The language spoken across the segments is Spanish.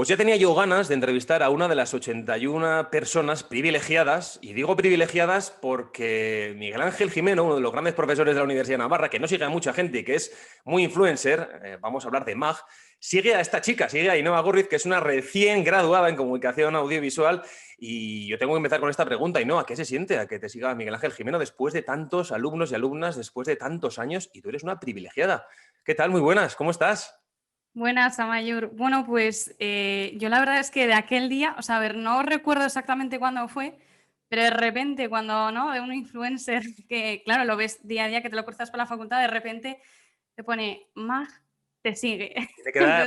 Pues ya tenía yo ganas de entrevistar a una de las 81 personas privilegiadas, y digo privilegiadas porque Miguel Ángel Jimeno, uno de los grandes profesores de la Universidad de Navarra, que no sigue a mucha gente y que es muy influencer, vamos a hablar de MAG, sigue a esta chica, sigue a Ainhoa Gurriz, que es una recién graduada en comunicación audiovisual, y yo tengo que empezar con esta pregunta, Ainhoa, ¿qué se siente a que te siga Miguel Ángel Jimeno después de tantos alumnos y alumnas, después de tantos años, y tú eres una privilegiada? ¿Qué tal? Muy buenas, ¿cómo estás? Buenas, Amayur. Bueno, pues yo la verdad es que de aquel día, o sea, a ver, no recuerdo exactamente cuándo fue, pero de repente cuando, ¿no? De un influencer que, claro, lo ves día a día, que te lo cruzas por la facultad, de repente te pone, Mag, te sigue. Entonces,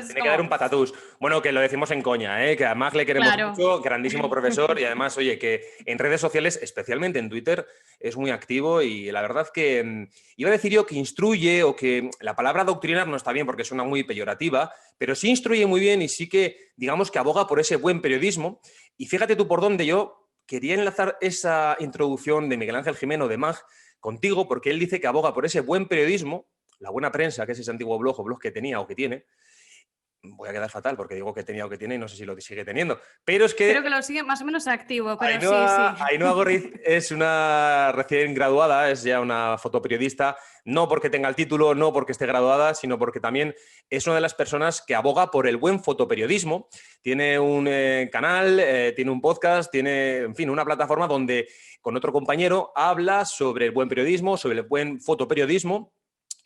Tiene que dar como, un patatús. Bueno, que lo decimos en coña, ¿eh? Que además le queremos claro, mucho, grandísimo profesor, y además, oye, que en redes sociales, especialmente en Twitter, es muy activo y la verdad que iba a decir yo que instruye o que la palabra adoctrinar no está bien porque suena muy peyorativa, pero sí instruye muy bien y sí que, digamos, que aboga por ese buen periodismo. Y fíjate tú por dónde yo quería enlazar esa introducción de Miguel Ángel Jimeno de MAG contigo, porque él dice que aboga por ese buen periodismo, la buena prensa, que es ese antiguo blog o blog que tenía o que tiene. Voy a quedar fatal porque digo que tenía o que tiene y no sé si lo sigue teniendo. Pero es creo que que lo sigue más o menos activo, pero sí, Ainhoa, sí. Ainhoa Gorriz es una recién graduada, es ya una fotoperiodista, no porque tenga el título, no porque esté graduada, sino porque también es una de las personas que aboga por el buen fotoperiodismo. Tiene un canal, tiene un podcast, tiene, en fin, una plataforma donde con otro compañero habla sobre el buen periodismo, sobre el buen fotoperiodismo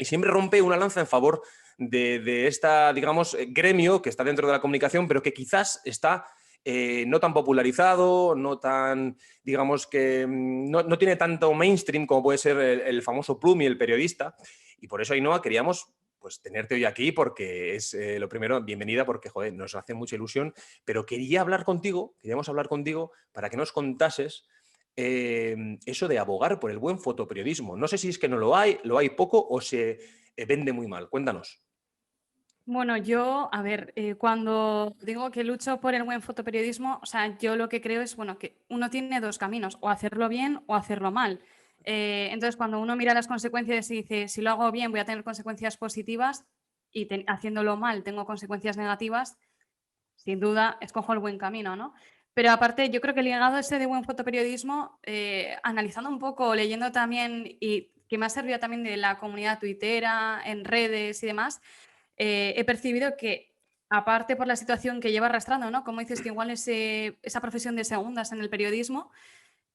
y siempre rompe una lanza en favor de esta, digamos, gremio que está dentro de la comunicación, pero que quizás está no tan popularizado, no tan, digamos que no tiene tanto mainstream como puede ser el famoso Plumi, el periodista. Y por eso, Ainhoa, queríamos pues tenerte hoy aquí porque es lo primero, bienvenida, porque joder, nos hace mucha ilusión, pero queríamos hablar contigo para que nos contases eso de abogar por el buen fotoperiodismo. No sé si es que no lo hay poco o se vende muy mal. Cuéntanos. Bueno, yo, a ver, cuando digo que lucho por el buen fotoperiodismo, o sea, yo lo que creo es, bueno, que uno tiene dos caminos, o hacerlo bien o hacerlo mal. Entonces, cuando uno mira las consecuencias y dice, si lo hago bien voy a tener consecuencias positivas y haciéndolo mal tengo consecuencias negativas, sin duda escojo el buen camino, ¿no? Pero aparte, yo creo que el legado ese de buen fotoperiodismo, analizando un poco, leyendo también y que me ha servido también de la comunidad tuitera, en redes y demás, he percibido que, aparte por la situación que lleva arrastrando, ¿no? Como dices, que igual esa profesión de segundas en el periodismo,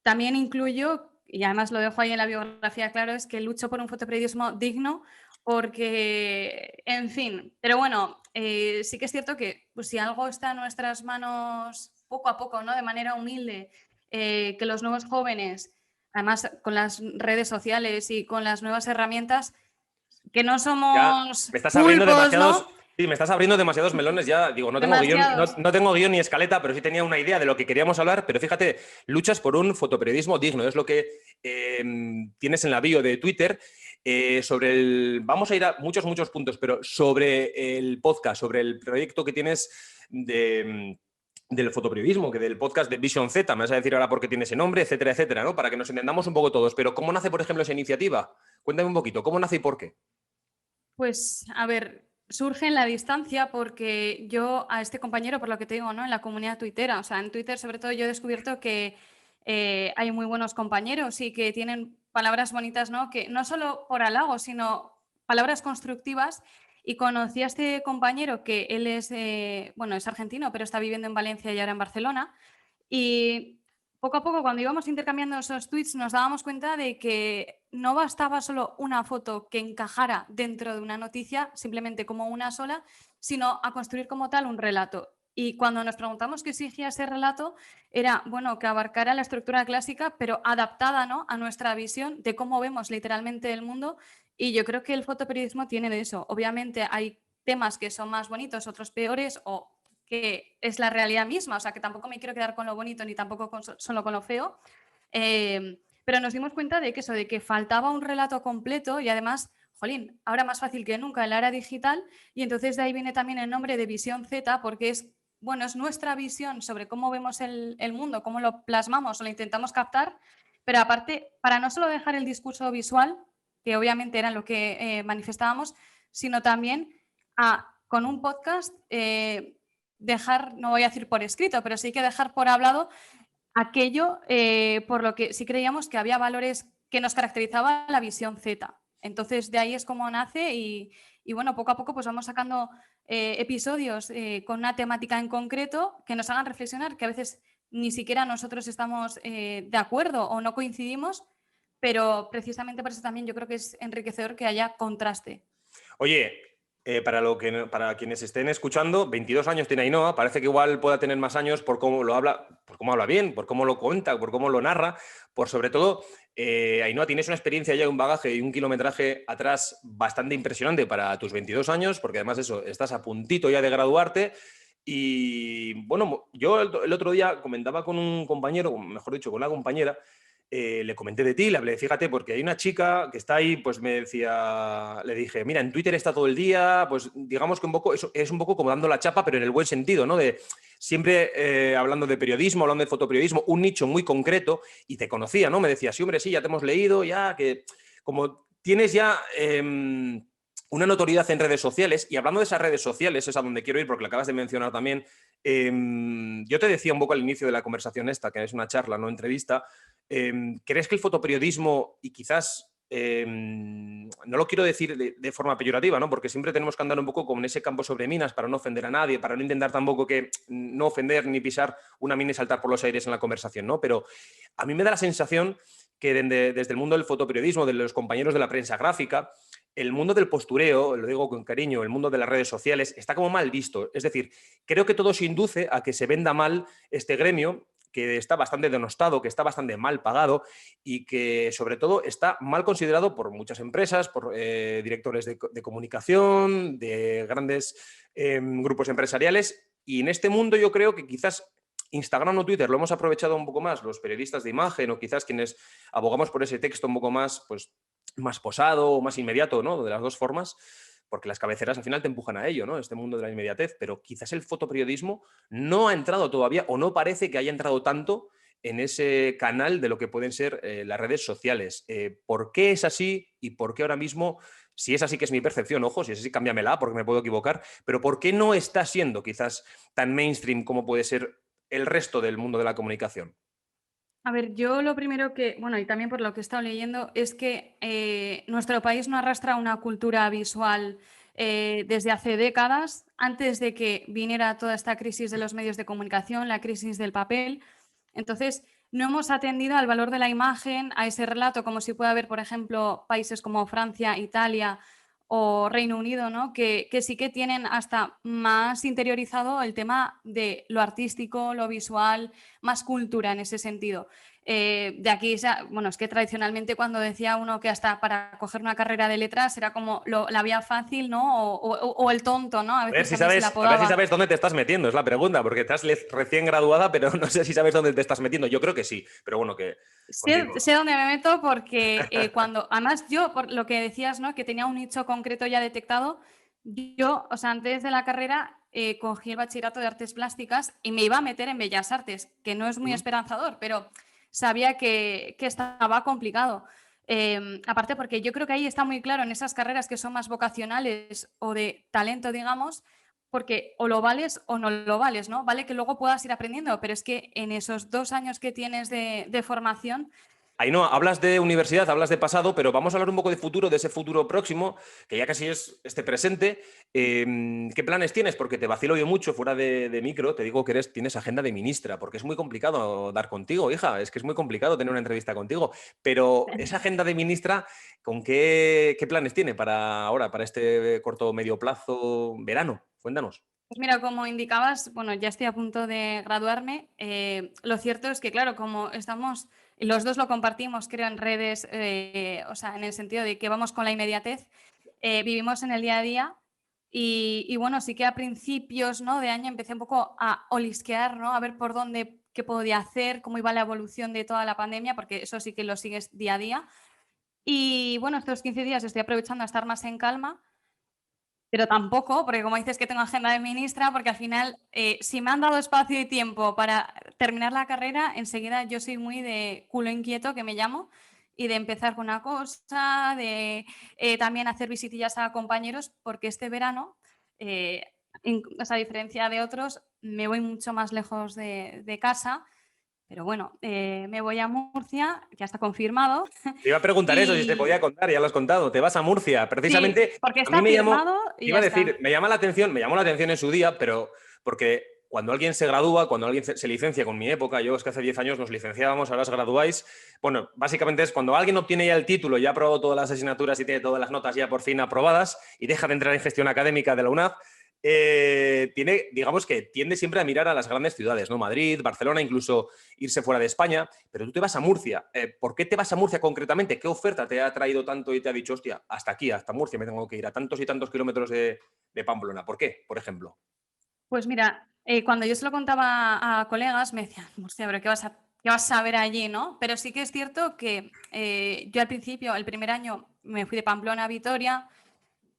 también incluyo, y además lo dejo ahí en la biografía claro, es que lucho por un fotoperiodismo digno porque, en fin, pero bueno, sí que es cierto que pues, si algo está en nuestras manos poco a poco, ¿no? De manera humilde, que los nuevos jóvenes, además con las redes sociales y con las nuevas herramientas, que no Ya somos me estás abriendo pulpos, demasiados. ¿no? Sí, me estás abriendo demasiados melones ya. Digo, no tengo guión, Demasiados. no tengo guión ni escaleta, pero sí tenía una idea de lo que queríamos hablar. Pero fíjate, luchas por un fotoperiodismo digno. Es lo que tienes en la bio de Twitter. Sobre el. Vamos a ir a muchos puntos, pero sobre el podcast, sobre el proyecto que tienes del fotoperiodismo, que del podcast de Vision Z, me vas a decir ahora por qué tiene ese nombre, etcétera, etcétera, ¿no? Para que nos entendamos un poco todos. Pero ¿cómo nace, por ejemplo, esa iniciativa? Cuéntame un poquito, ¿cómo nace y por qué? Pues, a ver, surge en la distancia porque yo a este compañero, por lo que te digo, ¿no? En la comunidad tuitera, o sea, en Twitter sobre todo yo he descubierto que hay muy buenos compañeros y que tienen palabras bonitas, ¿no? Que no solo por halago, sino palabras constructivas. Y conocí a este compañero que él es, bueno, es argentino, pero está viviendo en Valencia y ahora en Barcelona. Y poco a poco, cuando íbamos intercambiando esos tweets, nos dábamos cuenta de que no bastaba solo una foto que encajara dentro de una noticia, simplemente como una sola, sino a construir como tal un relato. Y cuando nos preguntamos qué exigía ese relato, era bueno, que abarcara la estructura clásica, pero adaptada, ¿no? A nuestra visión de cómo vemos literalmente el mundo. Y yo creo que el fotoperiodismo tiene de eso. Obviamente hay temas que son más bonitos, otros peores, o que es la realidad misma, o sea que tampoco me quiero quedar con lo bonito ni tampoco solo con lo feo, pero nos dimos cuenta de que eso, de que faltaba un relato completo y además, jolín, ahora más fácil que nunca en la era digital y entonces de ahí viene también el nombre de Visión Z porque es, bueno, es nuestra visión sobre cómo vemos el mundo, cómo lo plasmamos o lo intentamos captar, pero aparte, para no solo dejar el discurso visual, que obviamente era lo que manifestábamos, sino también con un podcast dejar, no voy a decir por escrito, pero sí que dejar por hablado aquello por lo que sí creíamos que había valores que nos caracterizaba la visión Z. Entonces, de ahí es como nace y bueno, poco a poco pues vamos sacando episodios con una temática en concreto que nos hagan reflexionar, que a veces ni siquiera nosotros estamos de acuerdo o no coincidimos, pero precisamente por eso también yo creo que es enriquecedor que haya contraste. Oye, para quienes estén escuchando, 22 años tiene Ainhoa, parece que igual pueda tener más años por cómo lo habla, por cómo habla bien, por cómo lo cuenta, por cómo lo narra, por sobre todo, Ainhoa, tienes una experiencia ya, un bagaje y un kilometraje atrás bastante impresionante para tus 22 años, porque además eso, estás a puntito ya de graduarte. Y bueno, yo el otro día comentaba con un compañero, mejor dicho, con una compañera, le comenté de ti, le hablé, fíjate, porque hay una chica que está ahí, pues me decía, le dije, mira, en Twitter está todo el día, pues digamos que un poco, es un poco como dando la chapa, pero en el buen sentido, ¿no? De siempre hablando de periodismo, hablando de fotoperiodismo, un nicho muy concreto, y te conocía, ¿no? Me decía, sí, hombre, sí, ya te hemos leído, ya que como tienes ya una notoriedad en redes sociales, y hablando de esas redes sociales, es a donde quiero ir, porque lo acabas de mencionar también, yo te decía un poco al inicio de la conversación esta, que es una charla, no entrevista. ¿Crees que el fotoperiodismo, y quizás no lo quiero decir de forma peyorativa, ¿no? Porque siempre tenemos que andar un poco con ese campo sobre minas para no ofender a nadie, para no intentar tampoco que no ofender ni pisar una mina y saltar por los aires en la conversación, ¿no? Pero a mí me da la sensación que desde el mundo del fotoperiodismo, de los compañeros de la prensa gráfica, el mundo del postureo, lo digo con cariño, el mundo de las redes sociales, está como mal visto. Es decir, creo que todo se induce a que se venda mal este gremio, que está bastante denostado, que está bastante mal pagado y que sobre todo está mal considerado por muchas empresas, por directores de comunicación, de grandes grupos empresariales. Y en este mundo yo creo que quizás Instagram o Twitter lo hemos aprovechado un poco más los periodistas de imagen o quizás quienes abogamos por ese texto un poco más, pues, más posado o más inmediato, ¿no? De las dos formas, porque las cabeceras al final te empujan a ello, ¿no? Este mundo de la inmediatez, pero quizás el fotoperiodismo no ha entrado todavía o no parece que haya entrado tanto en ese canal de lo que pueden ser las redes sociales. ¿Por qué es así y por qué ahora mismo, si es así que es mi percepción, ojo, si es así cámbiamela porque me puedo equivocar, pero por qué no está siendo quizás tan mainstream como puede ser el resto del mundo de la comunicación? A ver, yo lo primero que, bueno, y también por lo que he estado leyendo, es que nuestro país no arrastra una cultura visual desde hace décadas, antes de que viniera toda esta crisis de los medios de comunicación, la crisis del papel. Entonces, no hemos atendido al valor de la imagen, a ese relato, como si puede haber, por ejemplo, países como Francia, Italia o Reino Unido, ¿no? Que sí que tienen hasta más interiorizado el tema de lo artístico, lo visual, más cultura en ese sentido. De aquí, bueno, es que tradicionalmente cuando decía uno que hasta para coger una carrera de letras era como la vía fácil, ¿no? O el tonto, ¿no? A veces también se le A ver si apodaba. sabes dónde te estás metiendo, es la pregunta, porque estás recién graduada, pero no sé si sabes dónde te estás metiendo. Yo creo que sí, pero bueno, que continúo. Sé dónde me meto porque cuando, además yo, por lo que decías, ¿no? Que tenía un nicho concreto ya detectado, yo, o sea, antes de la carrera cogí el bachillerato de artes plásticas y me iba a meter en Bellas Artes, que no es muy esperanzador, pero sabía que estaba complicado. Aparte porque yo creo que ahí está muy claro en esas carreras que son más vocacionales o de talento, digamos, porque o lo vales o no lo vales, ¿no? Vale que luego puedas ir aprendiendo, pero es que en esos 2 años que tienes de formación. Ahí no, hablas de universidad, hablas de pasado, pero vamos a hablar un poco de futuro, de ese futuro próximo, que ya casi es este presente. ¿Qué planes tienes? Porque te vacilo yo mucho fuera de micro, te digo que tienes agenda de ministra, porque es muy complicado dar contigo, hija, es que es muy complicado tener una entrevista contigo. Pero esa agenda de ministra, ¿con qué planes tiene para ahora, para este corto medio plazo verano? Cuéntanos. Pues mira, como indicabas, bueno, ya estoy a punto de graduarme. Lo cierto es que, claro, como estamos, los dos lo compartimos, creo, en redes, o sea, en el sentido de que vamos con la inmediatez, vivimos en el día a día y bueno, sí que a principios, ¿no? de año empecé un poco a olisquear, ¿no? A ver por dónde, qué podía hacer, cómo iba la evolución de toda la pandemia, porque eso sí que lo sigues día a día. Y bueno, estos 15 días estoy aprovechando a estar más en calma, pero tampoco, porque como dices que tengo agenda de ministra, porque al final, si me han dado espacio y tiempo para terminar la carrera, enseguida yo soy muy de culo inquieto, que me llamo, y de empezar con una cosa, de también hacer visitillas a compañeros, porque este verano O sea, a diferencia de otros, me voy mucho más lejos de casa, pero bueno, me voy a Murcia, ya está confirmado. Te iba a preguntar eso, si se podía Y contar, ya lo has contado. Te vas a Murcia. sí, Precisamente, porque a mí está firmado y te ya iba a decir, está. me llamó la atención en su día, pero porque cuando alguien se gradúa, cuando alguien se licencia, con mi época, yo es que hace 10 años nos licenciábamos, ahora os graduáis. Bueno, básicamente es cuando alguien obtiene ya el título, ya ha aprobado todas las asignaturas y tiene todas las notas ya por fin aprobadas y deja de entrar en gestión académica de la UNAV, tiene, digamos que tiende siempre a mirar a las grandes ciudades, ¿no? Madrid, Barcelona, incluso irse fuera de España, pero tú te vas a Murcia. ¿Por qué te vas a Murcia concretamente? ¿Qué oferta te ha traído tanto y te ha dicho, hostia, hasta aquí, hasta Murcia me tengo que ir a tantos y tantos kilómetros de Pamplona? ¿Por qué, por ejemplo? Pues mira, cuando yo se lo contaba a colegas, me decían, Murcia, pero qué vas a ver allí, ¿no? Pero sí que es cierto que yo al principio, el primer año, me fui de Pamplona a Vitoria,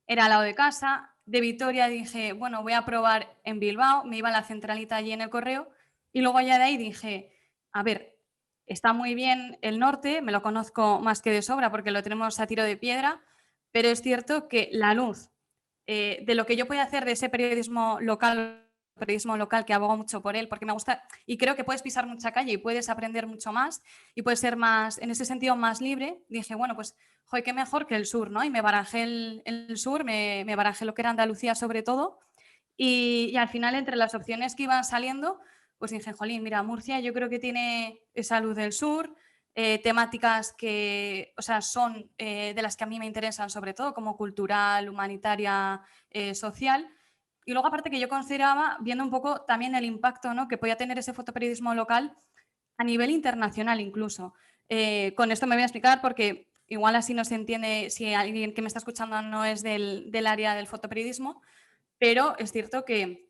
era al lado de casa. De Vitoria dije, bueno, voy a probar en Bilbao, me iba a la centralita allí en el correo, y luego allá de ahí dije, a ver, está muy bien el norte, me lo conozco más que de sobra porque lo tenemos a tiro de piedra, pero es cierto que la luz de lo que yo puedo hacer de ese periodismo local que abogo mucho por él, porque me gusta y creo que puedes pisar mucha calle y puedes aprender mucho más y puedes ser más, en ese sentido, más libre. Dije, bueno, pues, joder, qué mejor que el sur, ¿no? Y me barajé el sur, me barajé lo que era Andalucía sobre todo y al final entre las opciones que iban saliendo, pues dije, jolín, mira, Murcia yo creo que tiene esa luz del sur, temáticas que, o sea, son de las que a mí me interesan sobre todo, como cultural, humanitaria, social. Y luego aparte que yo consideraba, viendo un poco también el impacto, ¿no?, que podía tener ese fotoperiodismo local a nivel internacional incluso. Con esto me voy a explicar porque igual así no se entiende si alguien que me está escuchando no es del área del fotoperiodismo, pero es cierto que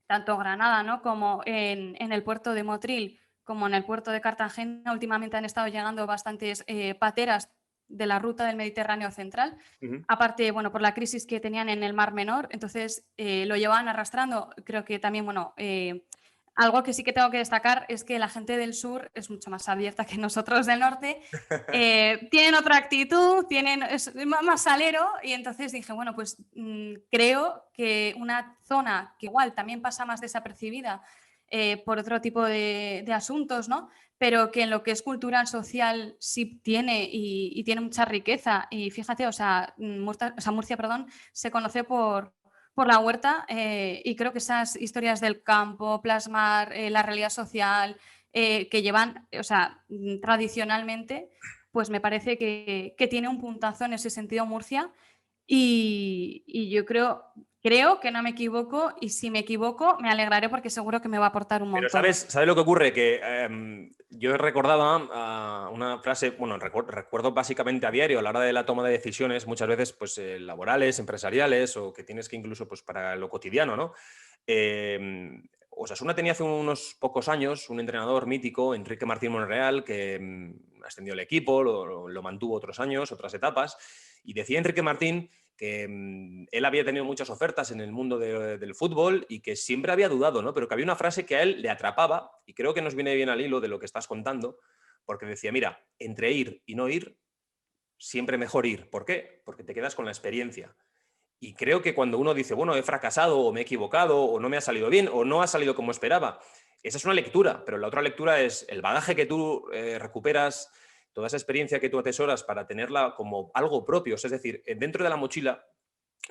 tanto Granada, ¿no?, como en el puerto de Motril, como en el puerto de Cartagena, últimamente han estado llegando bastantes pateras de la ruta del Mediterráneo central. Ujú. Aparte, bueno, por la crisis que tenían en el Mar Menor, entonces lo llevaban arrastrando. Creo que también, bueno, algo que sí que tengo que destacar es que la gente del sur es mucho más abierta que nosotros del norte. Tienen otra actitud, es más salero y entonces dije, bueno, pues creo que una zona que igual también pasa más desapercibida por otro tipo de asuntos, ¿no? Pero que en lo que es cultural, social, sí tiene y tiene mucha riqueza. Y fíjate, o sea, Murcia, perdón, se conoce por la huerta y creo que esas historias del campo, plasmar la realidad social que llevan, o sea, tradicionalmente, pues me parece que tiene un puntazo en ese sentido Murcia y yo creo que no me equivoco y si me equivoco me alegraré porque seguro que me va a aportar un Pero montón. ¿sabes lo que ocurre? Que yo recordaba una frase, bueno, recuerdo básicamente a diario a la hora de la toma de decisiones, muchas veces pues laborales, empresariales o que tienes que incluso pues para lo cotidiano, ¿no? Osasuna tenía hace unos pocos años un entrenador mítico, Enrique Martín Monreal, que ascendió el equipo, lo mantuvo otros años, otras etapas, y decía Enrique Martín que él había tenido muchas ofertas en el mundo del fútbol y que siempre había dudado, ¿no? Pero que había una frase que a él le atrapaba y creo que nos viene bien al hilo de lo que estás contando, porque decía, mira, entre ir y no ir, siempre mejor ir. ¿Por qué? Porque te quedas con la experiencia. Y creo que cuando uno dice, bueno, he fracasado o me he equivocado o no me ha salido bien o no ha salido como esperaba, esa es una lectura, pero la otra lectura es el bagaje que tú recuperas, toda esa experiencia que tú atesoras para tenerla como algo propio. Es decir, dentro de la mochila,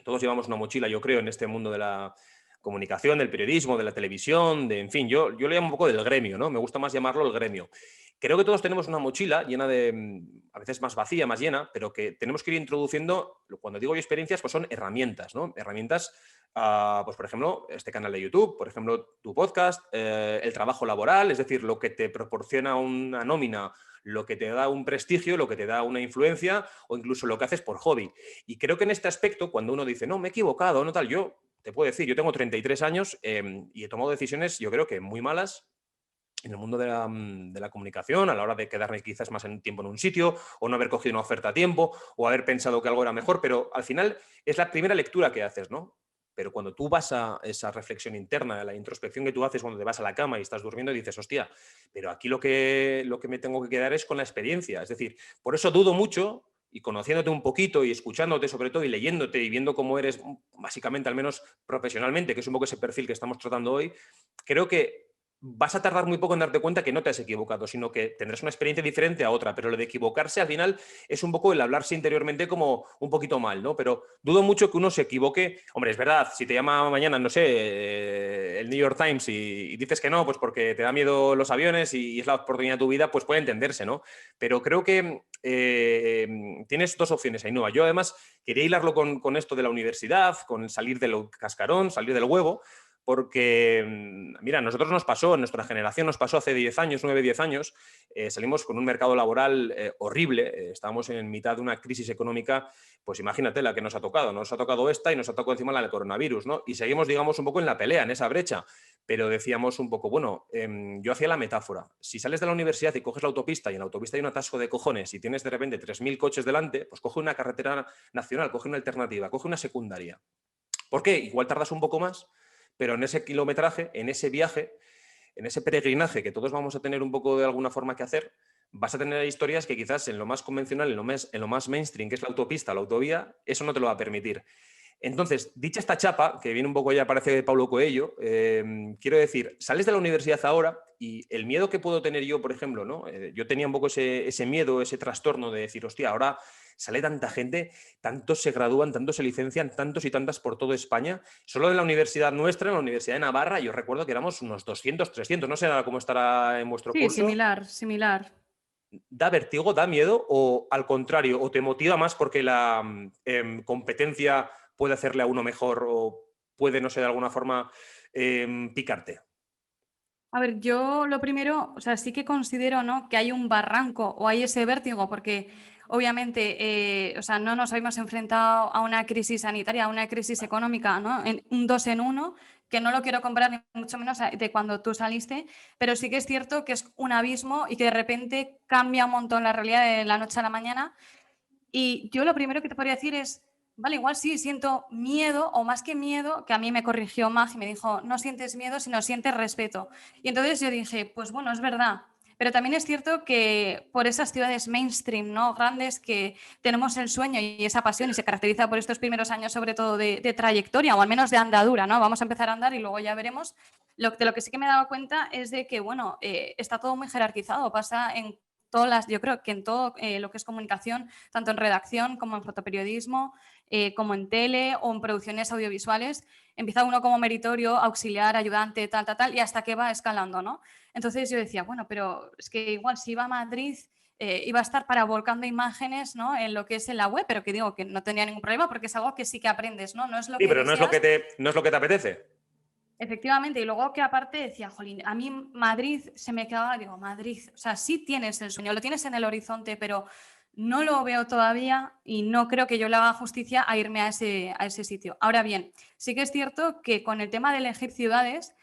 todos llevamos una mochila, yo creo, en este mundo de la comunicación, del periodismo, de la televisión, en fin, yo le llamo un poco del gremio, ¿no? Me gusta más llamarlo el gremio. Creo que todos tenemos una mochila llena de, a veces más vacía, más llena, pero que tenemos que ir introduciendo, cuando digo yo experiencias, pues son herramientas, ¿no? Herramientas, pues por ejemplo, este canal de YouTube, por ejemplo, tu podcast, el trabajo laboral, es decir, lo que te proporciona una nómina, lo que te da un prestigio, lo que te da una influencia o incluso lo que haces por hobby. Y creo que en este aspecto, cuando uno dice, no, me he equivocado, no tal, yo te puedo decir, yo tengo 33 años y he tomado decisiones, yo creo que muy malas en el mundo de la comunicación, a la hora de quedarme quizás más en tiempo en un sitio, o no haber cogido una oferta a tiempo, o haber pensado que algo era mejor, pero al final es la primera lectura que haces, ¿no? Pero cuando tú vas a esa reflexión interna, a la introspección que tú haces cuando te vas a la cama y estás durmiendo y dices, hostia, pero aquí lo que me tengo que quedar es con la experiencia. Es decir, por eso dudo mucho y conociéndote un poquito y escuchándote sobre todo y leyéndote y viendo cómo eres básicamente, al menos profesionalmente, que es un poco ese perfil que estamos tratando hoy, creo que vas a tardar muy poco en darte cuenta que no te has equivocado, sino que tendrás una experiencia diferente a otra, pero lo de equivocarse al final es un poco el hablarse interiormente como un poquito mal, ¿no? Pero dudo mucho que uno se equivoque. Hombre, es verdad, si te llama mañana, no sé, el New York Times y dices que no, pues porque te da miedo los aviones y es la oportunidad de tu vida, pues puede entenderse, ¿no? Pero creo que tienes dos opciones, Ainhoa. Yo además quería hilarlo con esto de la universidad, con salir del cascarón, salir del huevo, porque, mira, a nosotros nos pasó, en nuestra generación nos pasó hace 10 años, 9, 10 años, salimos con un mercado laboral horrible, estábamos en mitad de una crisis económica, pues imagínate la que nos ha tocado esta y nos ha tocado encima la del coronavirus, ¿no? Y seguimos, digamos, un poco en la pelea, en esa brecha, pero decíamos un poco, bueno, yo hacía la metáfora, si sales de la universidad y coges la autopista y en la autopista hay un atasco de cojones y tienes de repente 3.000 coches delante, pues coge una carretera nacional, coge una alternativa, coge una secundaria. ¿Por qué? Igual tardas un poco más, pero en ese kilometraje, en ese viaje, en ese peregrinaje que todos vamos a tener un poco de alguna forma que hacer, vas a tener historias que quizás en lo más convencional, en lo más mainstream, que es la autopista, la autovía, eso no te lo va a permitir. Entonces, dicha esta chapa, que viene un poco ya parece de Paulo Coelho, quiero decir, sales de la universidad ahora y el miedo que puedo tener yo, por ejemplo, ¿no? Yo tenía un poco ese miedo, ese trastorno de decir, hostia, ahora sale tanta gente, tantos se gradúan, tantos se licencian, tantos y tantas por toda España. Solo en la universidad nuestra, en la Universidad de Navarra, yo recuerdo que éramos unos 200, 300, no sé nada cómo estará en vuestro Sí, curso. similar, similar. ¿Da vértigo, da miedo o al contrario, o te motiva más porque la competencia puede hacerle a uno mejor o puede, no sé, de alguna forma picarte? A ver, yo lo primero, o sea, sí que considero, ¿no?, que hay un barranco o hay ese vértigo, porque obviamente, o sea, no nos habíamos enfrentado a una crisis sanitaria, a una crisis económica, ¿no?, en un dos en uno, que no lo quiero comparar ni mucho menos de cuando tú saliste, pero sí que es cierto que es un abismo y que de repente cambia un montón la realidad de la noche a la mañana. Y yo lo primero que te podría decir es, vale, igual sí, siento miedo o más que miedo, que a mí me corrigió Mag y me dijo, no sientes miedo, sino sientes respeto. Y entonces yo dije, pues bueno, es verdad. Pero también es cierto que por esas ciudades mainstream, ¿no?, grandes, que tenemos el sueño y esa pasión y se caracteriza por estos primeros años sobre todo de trayectoria o al menos de andadura, ¿no? Vamos a empezar a andar y luego ya veremos. De lo que sí que me he dado cuenta es de que, bueno, está todo muy jerarquizado, pasa en todas las, yo creo que en todo lo que es comunicación, tanto en redacción como en fotoperiodismo, como en tele o en producciones audiovisuales, empieza uno como meritorio, auxiliar, ayudante, tal, tal, tal, y hasta que va escalando, ¿no? Entonces yo decía, bueno, pero es que igual si iba a Madrid iba a estar para volcando imágenes, ¿no?, en lo que es en la web, pero que digo que no tenía ningún problema porque es algo que sí que aprendes, ¿no? No es lo Sí, que pero deseas. no es lo que te apetece. Efectivamente, y luego que aparte decía, jolín, a mí Madrid se me quedaba, digo, Madrid, o sea, sí tienes el sueño, lo tienes en el horizonte, pero no lo veo todavía y no creo que yo le haga justicia a irme a ese sitio. Ahora bien, sí que es cierto que con el tema de elegir ciudades,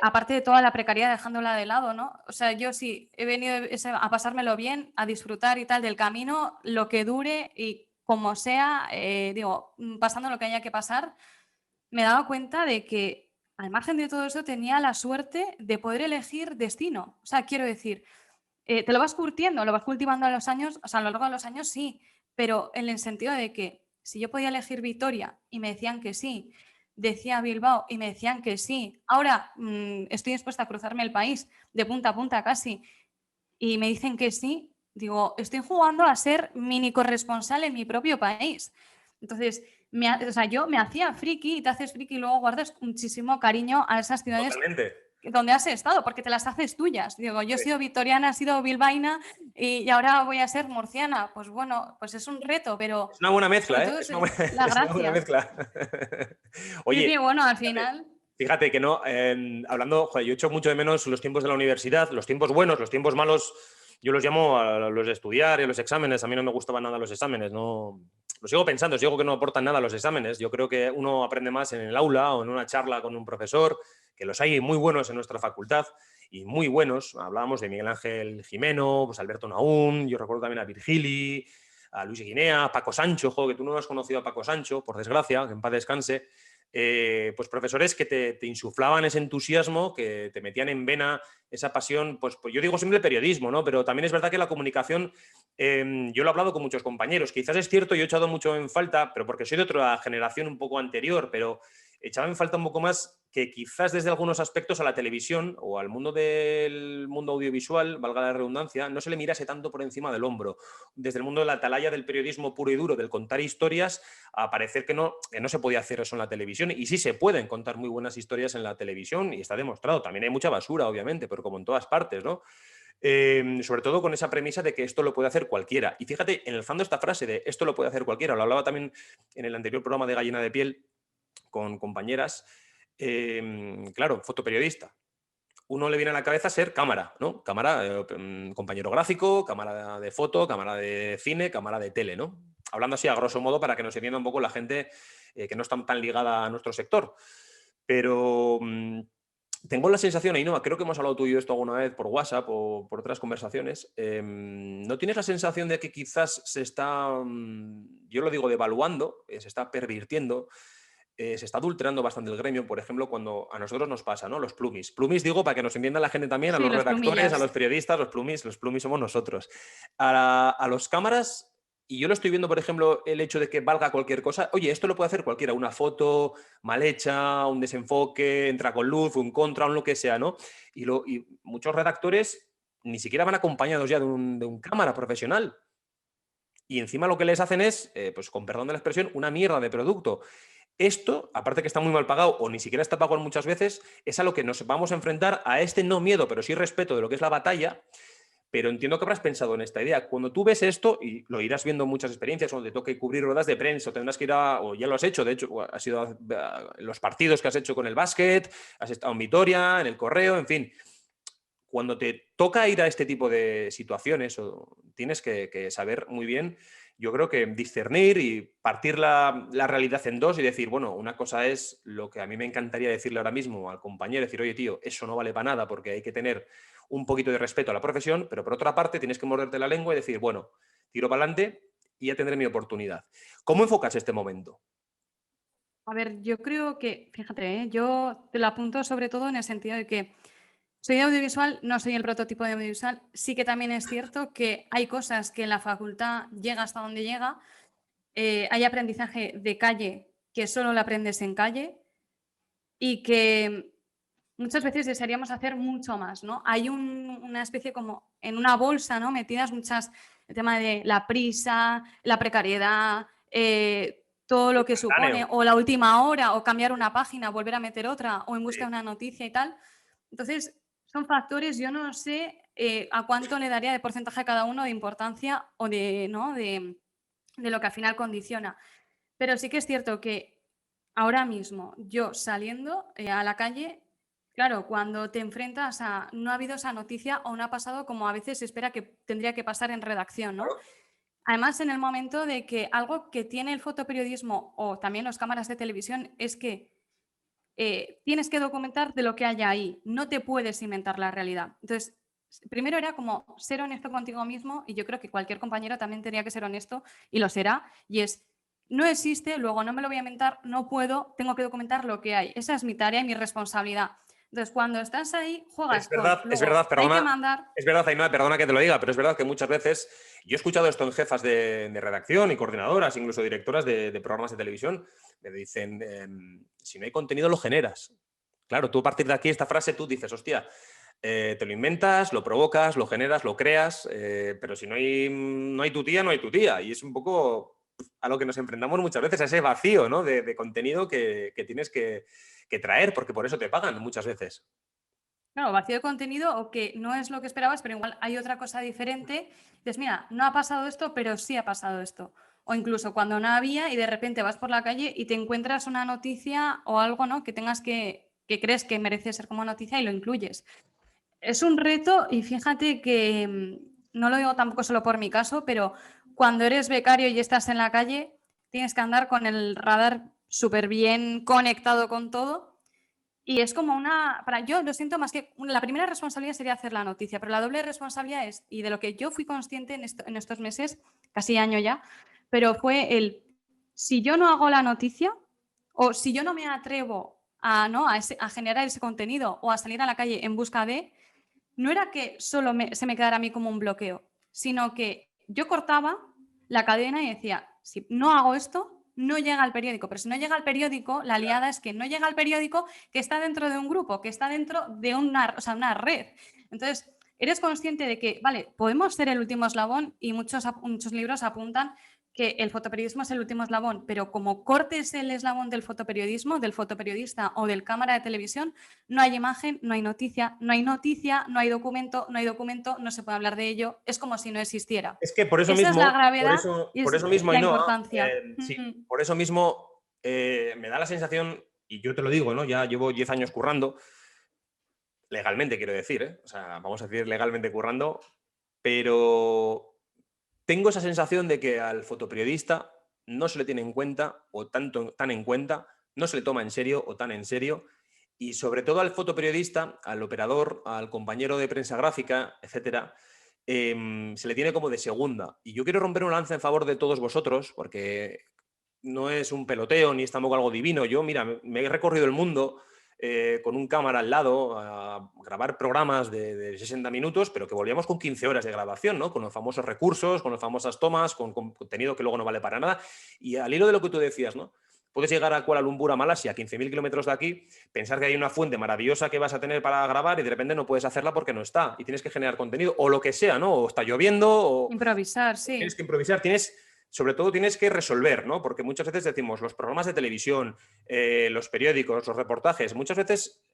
aparte de toda la precariedad dejándola de lado, ¿no? O sea, yo sí he venido a pasármelo bien, a disfrutar y tal del camino, lo que dure y como sea, digo, pasando lo que haya que pasar, me he dado cuenta de que al margen de todo eso tenía la suerte de poder elegir destino. O sea, quiero decir, te lo vas curtiendo, lo vas cultivando a los años, o sea, a lo largo de los años sí, pero en el sentido de que si yo podía elegir Vitoria y me decían que sí, decía Bilbao y me decían que sí, ahora estoy dispuesta a cruzarme el país de punta a punta casi y me dicen que sí, digo, estoy jugando a ser mini corresponsal en mi propio país. Entonces, o sea, yo me hacía friki y te haces friki y luego guardas muchísimo cariño a esas ciudades Totalmente. donde has estado, porque te las haces tuyas. Digo, yo he sido vitoriana, he sido bilbaína y ahora voy a ser murciana. Pues bueno, pues es un reto, pero Es una buena sobre mezcla, ¿eh? todo es la Es una buena gracia. mezcla. Sí, Oye, sí, bueno, al fíjate, final, fíjate que no, hablando, joder, yo echo mucho de menos los tiempos de la universidad, los tiempos buenos, los tiempos malos, yo los llamo a los de estudiar y a los exámenes. A mí no me gustaban nada los exámenes, no, lo sigo pensando, os digo que no aportan nada los exámenes. Yo creo que uno aprende más en el aula o en una charla con un profesor, que los hay muy buenos en nuestra facultad y muy buenos. Hablábamos de Miguel Ángel Jimeno, pues Alberto Naún, yo recuerdo también a Virgili, a Luis Guinea, a Paco Sancho, jo, que tú no has conocido a Paco Sancho, por desgracia, que en paz descanse. pues profesores que te insuflaban ese entusiasmo, que te metían en vena esa pasión, pues yo digo siempre el periodismo, ¿no? Pero también es verdad que la comunicación, yo lo he hablado con muchos compañeros, quizás es cierto, yo he echado mucho en falta, pero porque soy de otra generación un poco anterior, pero echaba en falta un poco más que quizás desde algunos aspectos a la televisión o al mundo del mundo audiovisual, valga la redundancia, no se le mirase tanto por encima del hombro. Desde el mundo de la atalaya del periodismo puro y duro, del contar historias, a parecer que no se podía hacer eso en la televisión. Y sí se pueden contar muy buenas historias en la televisión y está demostrado. También hay mucha basura, obviamente, pero como en todas partes, ¿no? Sobre todo con esa premisa de que esto lo puede hacer cualquiera. Y fíjate, enlazando esta frase de esto lo puede hacer cualquiera, lo hablaba también en el anterior programa de Gallina de Piel con compañeras, claro, fotoperiodista. Uno le viene a la cabeza ser cámara, ¿no? Cámara, compañero gráfico, cámara de foto, cámara de cine, cámara de tele, ¿no? Hablando así a grosso modo para que nos entienda un poco la gente que no está tan ligada a nuestro sector. Pero tengo la sensación, Ainhoa, creo que hemos hablado tú y yo esto alguna vez por WhatsApp o por otras conversaciones, ¿no tienes la sensación de que quizás se está, yo lo digo, devaluando, se está pervirtiendo, se está adulterando bastante el gremio, por ejemplo, cuando a nosotros nos pasa, ¿no? Los plumis. Plumis digo para que nos entienda la gente también, a Sí, los los redactores, a plumillas. los periodistas, los plumis somos nosotros. A los cámaras, y yo lo estoy viendo, por ejemplo, el hecho de que valga cualquier cosa. Oye, esto lo puede hacer cualquiera, una foto mal hecha, un desenfoque, entra con luz, un contra, un lo que sea, ¿no? Y muchos redactores ni siquiera van acompañados ya de un cámara profesional. Y encima lo que les hacen es, pues con perdón de la expresión, una mierda de producto. Esto, aparte que está muy mal pagado o ni siquiera está pagado muchas veces, es a lo que nos vamos a enfrentar, a este no miedo, pero sí respeto de lo que es la batalla. Pero entiendo que habrás pensado en esta idea. Cuando tú ves esto, y lo irás viendo en muchas experiencias, donde te toque cubrir ruedas de prensa, o tendrás que ir o ya lo has hecho, de hecho, has ido a los partidos que has hecho con el básquet, has estado en Vitoria, en el Correo, en fin. Cuando te toca ir a este tipo de situaciones, tienes que saber muy bien, yo creo que discernir y partir la realidad en dos y decir, bueno, una cosa es lo que a mí me encantaría decirle ahora mismo al compañero, decir, oye, tío, eso no vale para nada porque hay que tener un poquito de respeto a la profesión, pero por otra parte tienes que morderte la lengua y decir, bueno, tiro para adelante y ya tendré mi oportunidad. ¿Cómo enfocas este momento? A ver, yo creo que, fíjate, yo te lo apunto sobre todo en el sentido de que soy de audiovisual, no soy el prototipo de audiovisual. Sí que también es cierto que hay cosas que en la facultad llega hasta donde llega. Hay aprendizaje de calle que solo lo aprendes en calle y que muchas veces desearíamos hacer mucho más, ¿no? Hay una especie como en una bolsa, ¿no? Metidas muchas, el tema de la prisa, la precariedad, todo lo que supone, Instantáneo. o la última hora, o cambiar una página, volver a meter otra, o en busca de una noticia y tal. Entonces, son factores, yo no sé a cuánto le daría de porcentaje a cada uno de importancia o de, ¿no? de lo que al final condiciona. Pero sí que es cierto que ahora mismo, yo saliendo a la calle, claro, cuando te enfrentas a no ha habido esa noticia o no ha pasado como a veces se espera que tendría que pasar en redacción, ¿no? Además, en el momento de que algo que tiene el fotoperiodismo o también las cámaras de televisión es que tienes que documentar de lo que haya ahí, no te puedes inventar la realidad. Entonces, primero era como ser honesto contigo mismo y yo creo que cualquier compañero también tendría que ser honesto y lo será, y es, no existe, luego no me lo voy a inventar, no puedo, tengo que documentar lo que hay. Esa es mi tarea y mi responsabilidad. Entonces, cuando estás ahí, juegas con, Es verdad, luego hay que perdona, mandar. es verdad, Ainhoa, perdona que te lo diga, pero es verdad que muchas veces, yo he escuchado esto en jefas de redacción y coordinadoras, incluso directoras de programas de televisión, me dicen, si no hay contenido lo generas. Claro, tú a partir de aquí, esta frase, tú dices, hostia, te lo inventas, lo provocas, lo generas, lo creas, pero si no hay tu tía, no hay tu tía. Y es un poco a lo que nos enfrentamos muchas veces, a ese vacío, ¿no? de contenido que tienes que traer, porque por eso te pagan muchas veces. Claro, vacío de contenido o que no es lo que esperabas, pero igual hay otra cosa diferente. Dices, mira, no ha pasado esto, pero sí ha pasado esto. O incluso cuando no había y de repente vas por la calle y te encuentras una noticia o algo, ¿no? Que tengas que crees que merece ser como noticia y lo incluyes. Es un reto y fíjate que no lo digo tampoco solo por mi caso, pero cuando eres becario y estás en la calle, tienes que andar con el radar súper bien conectado con todo. Y es como yo lo siento más que, la primera responsabilidad sería hacer la noticia, pero la doble responsabilidad es, y de lo que yo fui consciente en estos meses, casi año ya, pero fue si yo no hago la noticia, O si yo no me atrevo a, ¿no? a generar ese contenido o a salir a la calle en busca de, no era que solo se me quedara a mí como un bloqueo, sino que yo cortaba la cadena y decía, si no hago esto, no llega al periódico. Pero si no llega al periódico, la liada es que no llega al periódico que está dentro de un grupo, que está dentro de una, o sea, una red. Entonces, eres consciente de que, vale, podemos ser el último eslabón y muchos libros apuntan que el fotoperiodismo es el último eslabón, pero como cortes el eslabón del fotoperiodismo, del fotoperiodista o del cámara de televisión, no hay imagen, no hay noticia, no hay noticia, no hay documento, no hay documento, no se puede hablar de ello, es como si no existiera. Es que por eso Esa es la mismo, gravedad y por es eso mismo, la Ainhoa, importancia. sí, por eso mismo me da la sensación, y yo te lo digo, ¿no? Ya llevo 10 años currando, legalmente quiero decir, ¿eh? O sea, vamos a decir legalmente currando, pero tengo esa sensación de que al fotoperiodista no se le tiene en cuenta, o tan en cuenta, no se le toma en serio o tan en serio, y sobre todo al fotoperiodista, al operador, al compañero de prensa gráfica, etcétera, se le tiene como de segunda. Y yo quiero romper un lance en favor de todos vosotros, porque no es un peloteo ni es tampoco algo divino. Yo, mira, me he recorrido el mundo con un cámara al lado a grabar programas de 60 minutos, pero que volvíamos con 15 horas de grabación, ¿no? Con los famosos recursos, con las famosas tomas, con contenido que luego no vale para nada. Y al hilo de lo que tú decías, ¿no? Puedes llegar a Kuala Lumpur, a Malasia, a 15.000 kilómetros de aquí, pensar que hay una fuente maravillosa que vas a tener para grabar y de repente no puedes hacerla porque no está y tienes que generar contenido o lo que sea, ¿no? O está lloviendo Improvisar, o tienes sí. que improvisar, sobre todo tienes que resolver, ¿no? Porque muchas veces decimos, los programas de televisión, los periódicos, los reportajes, muchas veces,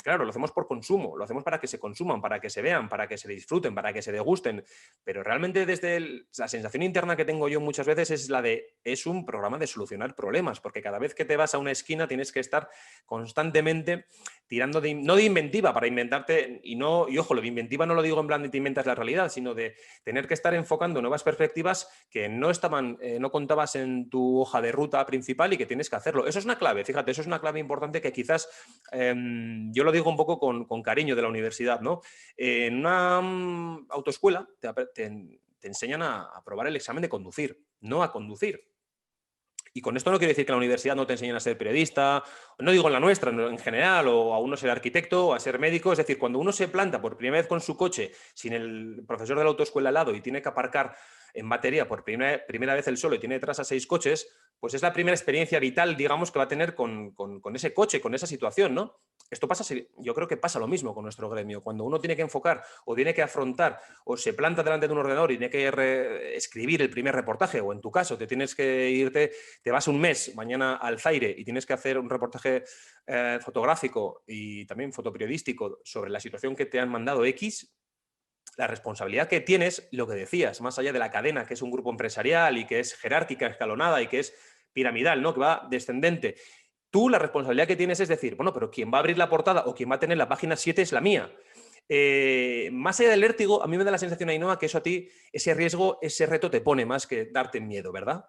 claro, lo hacemos por consumo, lo hacemos para que se consuman, para que se vean, para que se disfruten, para que se degusten, pero realmente desde la sensación interna que tengo yo muchas veces es la de, es un programa de solucionar problemas, porque cada vez que te vas a una esquina tienes que estar constantemente tirando no de inventiva, para inventarte, y ojo, lo de inventiva no lo digo en plan de te inventas la realidad, sino de tener que estar enfocando nuevas perspectivas que no contabas en tu hoja de ruta principal y que tienes que hacerlo. Eso es una clave, fíjate, eso es una clave importante que quizás yo lo digo un poco con cariño de la universidad, ¿no? En una autoescuela te enseñan a probar el examen de conducir, no a conducir. Y con esto no quiero decir que en la universidad no te enseñen a ser periodista, no digo en la nuestra, en general, o a uno ser arquitecto, o a ser médico. Es decir, cuando uno se planta por primera vez con su coche sin el profesor de la autoescuela al lado y tiene que aparcar en batería por primera vez él solo y tiene detrás a 6 coches, pues es la primera experiencia vital, digamos, que va a tener con ese coche, con esa situación, ¿no? Esto pasa, yo creo que pasa lo mismo con nuestro gremio. Cuando uno tiene que enfocar o tiene que afrontar o se planta delante de un ordenador y tiene que escribir el primer reportaje, o en tu caso te tienes que irte, te vas un mes mañana al Zaire y tienes que hacer un reportaje fotográfico y también fotoperiodístico sobre la situación que te han mandado X, la responsabilidad que tienes, lo que decías, más allá de la cadena, que es un grupo empresarial y que es jerárquica, escalonada y que es piramidal, ¿no? Que va descendente. Tú la responsabilidad que tienes es decir, bueno, pero quien va a abrir la portada o quien va a tener la página 7 es la mía. Más allá del vértigo, a mí me da la sensación, Ainhoa, que eso a ti, ese riesgo, ese reto te pone más que darte miedo, ¿verdad?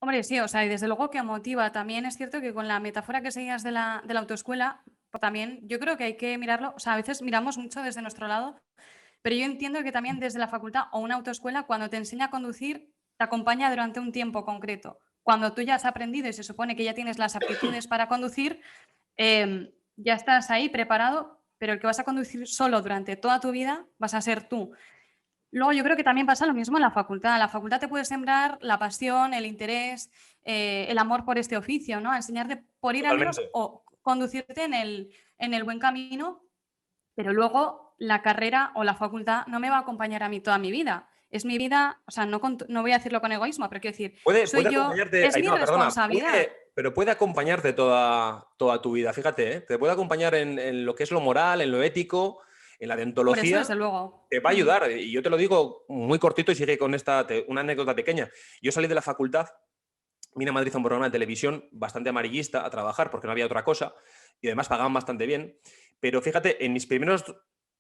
Hombre, sí, o sea, y desde luego que motiva. También es cierto que con la metáfora que seguías de la autoescuela, también yo creo que hay que mirarlo, o sea, a veces miramos mucho desde nuestro lado, pero yo entiendo que también desde la facultad o una autoescuela, cuando te enseña a conducir, te acompaña durante un tiempo concreto. Cuando tú ya has aprendido y se supone que ya tienes las aptitudes para conducir, ya estás ahí preparado, pero el que vas a conducir solo durante toda tu vida vas a ser tú. Luego yo creo que también pasa lo mismo en la facultad. La facultad te puede sembrar la pasión, el interés, el amor por este oficio, ¿no? A enseñarte por ir al menos Totalmente. o conducirte en el buen camino, pero luego la carrera o la facultad no me va a acompañar a mí toda mi vida. Es mi vida, o sea, no voy a decirlo con egoísmo, pero quiero decir, soy Puede yo, acompañarte, es mi Ainhoa, perdona, responsabilidad. pero puede acompañarte toda tu vida, fíjate, ¿eh? Te puede acompañar en lo que es lo moral, en lo ético, en la Hombre, eso deontología, desde luego. te va a ayudar. Y yo te lo digo muy cortito y sigue con una anécdota pequeña. Yo salí de la facultad, vine a Madrid a un programa de televisión bastante amarillista a trabajar porque no había otra cosa y además pagaban bastante bien. Pero fíjate, en mis primeros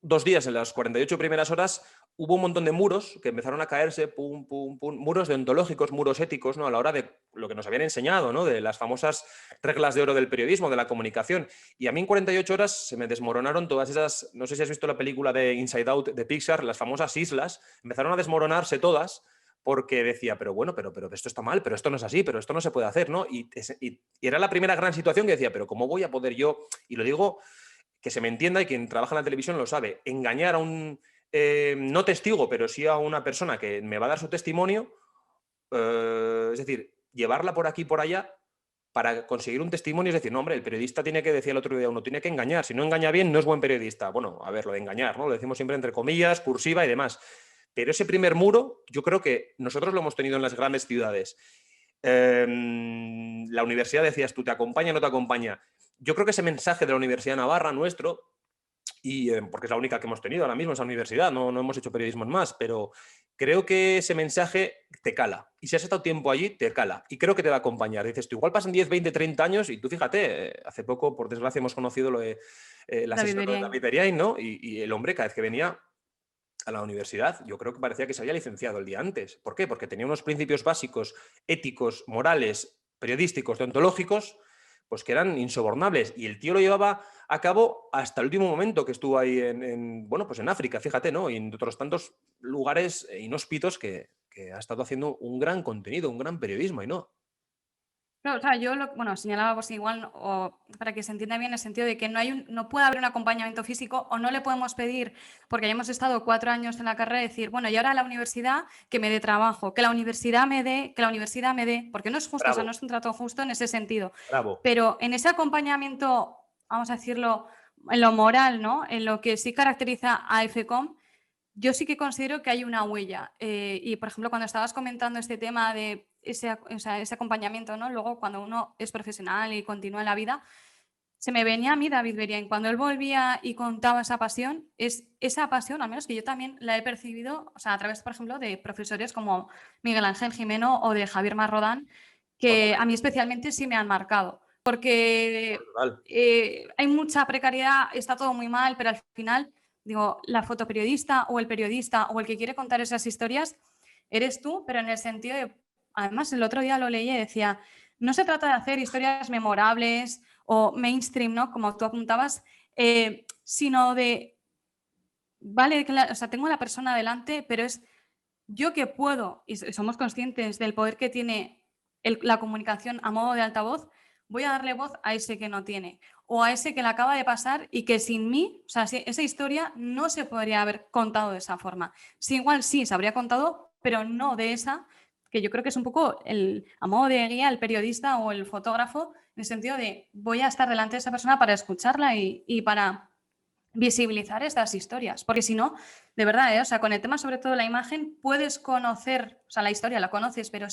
2 días, en las 48 primeras horas, hubo un montón de muros que empezaron a caerse, pum, pum, pum, muros deontológicos, muros éticos, ¿no? A la hora de lo que nos habían enseñado, ¿no? De las famosas reglas de oro del periodismo, de la comunicación. Y a mí en 48 horas se me desmoronaron todas esas, no sé si has visto la película de Inside Out de Pixar, las famosas islas, empezaron a desmoronarse todas porque decía, pero bueno, pero esto está mal, pero esto no es así, pero esto no se puede hacer, ¿no? Y era la primera gran situación que decía, pero ¿cómo voy a poder yo? Y lo digo que se me entienda, y quien trabaja en la televisión lo sabe, engañar a un, no testigo, pero sí a una persona que me va a dar su testimonio, es decir, llevarla por aquí y por allá para conseguir un testimonio, es decir, no, hombre, el periodista tiene que, decía el otro día, uno tiene que engañar, si no engaña bien no es buen periodista. Bueno, a ver, lo de engañar, ¿no? Lo decimos siempre entre comillas, cursiva y demás. Pero ese primer muro, yo creo que nosotros lo hemos tenido en las grandes ciudades. La universidad, decías tú, ¿te acompaña o no te acompaña? Yo creo que ese mensaje de la Universidad de Navarra, nuestro, y porque es la única que hemos tenido ahora mismo, esa universidad, no hemos hecho periodismo en más, pero creo que ese mensaje te cala. Y si has estado tiempo allí, te cala. Y creo que te va a acompañar. Dices tú, igual pasan 10, 20, 30 años y tú fíjate, hace poco, por desgracia, hemos conocido lo de el David asesinato de Beriain. David Beriain, ¿no? Y el hombre, cada vez que venía a la universidad, yo creo que parecía que se había licenciado el día antes. ¿Por qué? Porque tenía unos principios básicos, éticos, morales, periodísticos, deontológicos, pues que eran insobornables. Y el tío lo llevaba a cabo hasta el último momento que estuvo ahí bueno, pues en África, fíjate, ¿no? Y en otros tantos lugares inhóspitos que ha estado haciendo un gran contenido, un gran periodismo, y no. Claro, o sea, yo bueno, señalaba pues igual, o para que se entienda bien, en el sentido de que no puede haber un acompañamiento físico o no le podemos pedir, porque ya hemos estado 4 años en la carrera, decir, bueno, y ahora la universidad que me dé trabajo, que la universidad me dé, porque no es justo, o sea, Bravo, no es un trato justo en ese sentido. bravo. Pero en ese acompañamiento, vamos a decirlo, en lo moral, ¿no? En lo que sí caracteriza a FECOM, yo sí que considero que hay una huella. Y, por ejemplo, cuando estabas comentando este tema de o sea, ese acompañamiento, ¿no? Luego, cuando uno es profesional y continúa en la vida, se me venía a mí David Beriain. Cuando él volvía y contaba esa pasión, es esa pasión, al menos que yo también la he percibido, o sea, a través, por ejemplo, de profesores como Miguel Ángel Jimeno o de Javier Marrodán, que a mí Totalmente. especialmente sí me han marcado. Porque Total. hay mucha precariedad, está todo muy mal, pero al final, digo, la fotoperiodista o el periodista o el que quiere contar esas historias eres tú, pero en el sentido de, además, el otro día lo leí y decía, no se trata de hacer historias memorables o mainstream, ¿no? Como tú apuntabas, sino de, vale, o sea, tengo a la persona delante, pero es yo que puedo, y somos conscientes del poder que tiene la comunicación a modo de altavoz, voy a darle voz a ese que no tiene, o a ese que le acaba de pasar y que sin mí, o sea, esa historia no se podría haber contado de esa forma. Sí, igual sí, se habría contado, pero no de esa, que yo creo que es un poco a modo de guía el periodista o el fotógrafo, en el sentido de voy a estar delante de esa persona para escucharla y para visibilizar estas historias, porque si no, de verdad, o sea, con el tema sobre todo la imagen, puedes conocer, o sea, la historia la conoces, pero